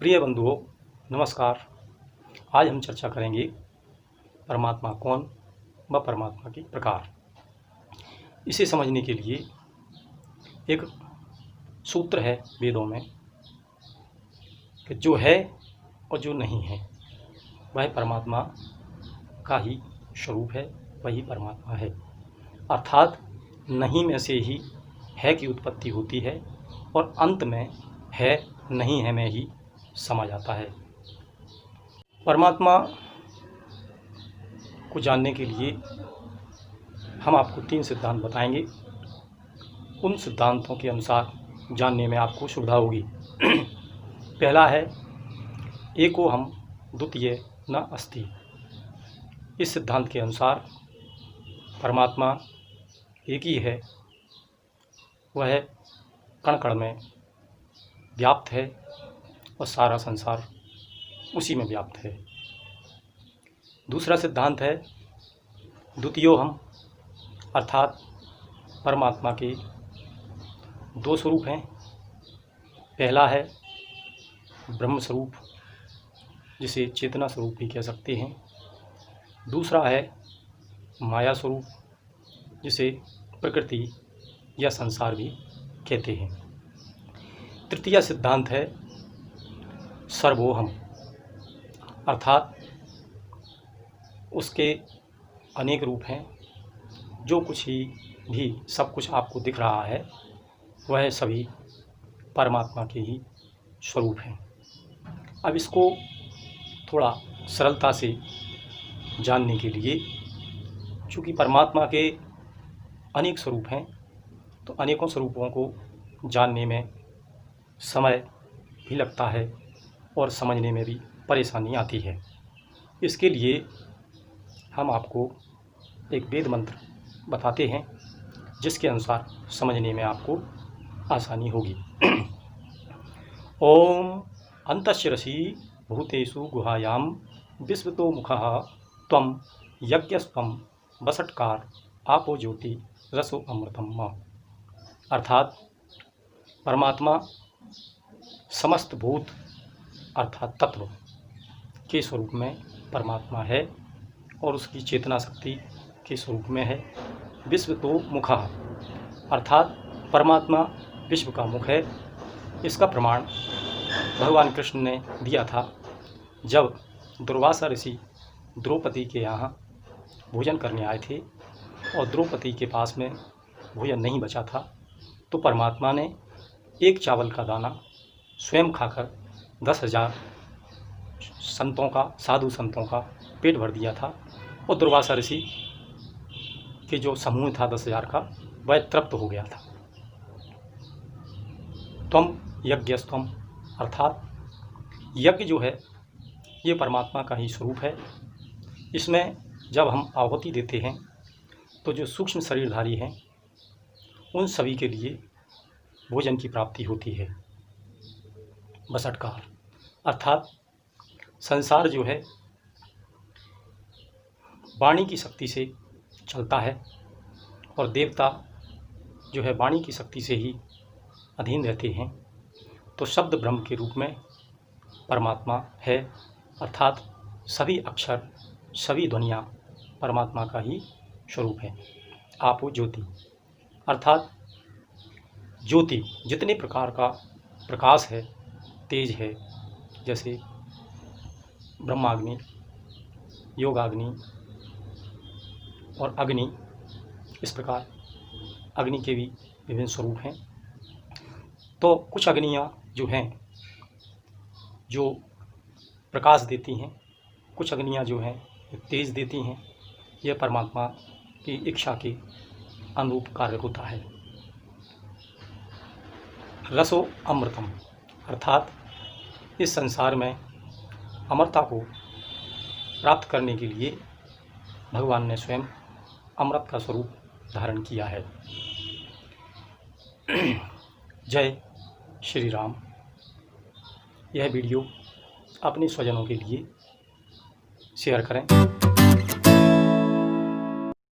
प्रिय बंधुओं, नमस्कार। आज हम चर्चा करेंगे परमात्मा कौन व परमात्मा के प्रकार। इसे समझने के लिए एक सूत्र है वेदों में कि जो है और जो नहीं है वह परमात्मा का ही स्वरूप है, वही परमात्मा है। अर्थात नहीं में से ही है की उत्पत्ति होती है और अंत में है नहीं है में ही समा जाता है। परमात्मा को जानने के लिए हम आपको 3 सिद्धांत बताएंगे। उन सिद्धांतों के अनुसार जानने में आपको सुविधा होगी। पहला है एको हम द्वितीय न अस्ति। इस सिद्धांत के अनुसार परमात्मा एक ही है, वह कण कण में व्याप्त है और सारा संसार उसी में व्याप्त है। दूसरा सिद्धांत है द्वितीयो हम, अर्थात परमात्मा के 2 स्वरूप हैं। पहला है ब्रह्म स्वरूप, जिसे चेतना स्वरूप भी कह सकते हैं। दूसरा है माया स्वरूप, जिसे प्रकृति या संसार भी कहते हैं। तृतीय सिद्धांत है सर्वोहम, अर्थात उसके अनेक रूप हैं। जो कुछ ही भी सब कुछ आपको दिख रहा है वह सभी परमात्मा के ही स्वरूप हैं। अब इसको थोड़ा सरलता से जानने के लिए, चूँकि परमात्मा के अनेक स्वरूप हैं तो अनेकों स्वरूपों को जानने में समय भी लगता है और समझने में भी परेशानी आती है। इसके लिए हम आपको एक वेद मंत्र बताते हैं जिसके अनुसार समझने में आपको आसानी होगी। ओम अंतशिरसि भूतेषु गुहायाम विश्वतो मुखः त्वं यज्ञस्त्वं वषट्कार आपो ज्योति रसो अमृतम। अर्थात परमात्मा समस्त भूत अर्थात तत्व के स्वरूप में परमात्मा है और उसकी चेतना शक्ति के स्वरूप में है। विश्व तो मुखः, अर्थात परमात्मा विश्व का मुख है। इसका प्रमाण भगवान कृष्ण ने दिया था जब दुर्वासा ऋषि द्रौपदी के यहाँ भोजन करने आए थे और द्रौपदी के पास में भोजन नहीं बचा था, तो परमात्मा ने एक चावल का दाना स्वयं खाकर 10,000 संतों का, साधु संतों का पेट भर दिया था और दुर्वासा ऋषि के जो समूह था 10,000 का, वह तृप्त हो गया था। त्वं यज्ञस्त्वं, अर्थात यज्ञ जो है ये परमात्मा का ही स्वरूप है। इसमें जब हम आहुति देते हैं तो जो सूक्ष्म शरीरधारी हैं उन सभी के लिए भोजन की प्राप्ति होती है। वषट्कार, अर्थात संसार जो है वाणी की शक्ति से चलता है और देवता जो है वाणी की शक्ति से ही अधीन रहते हैं। तो शब्द ब्रह्म के रूप में परमात्मा है, अर्थात सभी अक्षर, सभी ध्वनियाँ परमात्मा का ही स्वरूप है। आपो ज्योति, अर्थात ज्योति जितने प्रकार का प्रकाश है, तेज है, जैसे ब्रह्माग्नि, योगाग्नि और अग्नि, इस प्रकार अग्नि के भी विभिन्न स्वरूप हैं। तो कुछ अग्नियाँ जो हैं जो प्रकाश देती हैं, कुछ अग्नियाँ जो हैं तेज देती हैं। यह परमात्मा की इच्छा के अनुरूप कार्य होता है। रसो अमृतम, अर्थात इस संसार में अमरता को प्राप्त करने के लिए भगवान ने स्वयं अमृत का स्वरूप धारण किया है। जय श्री राम। यह वीडियो अपने स्वजनों के लिए शेयर करें।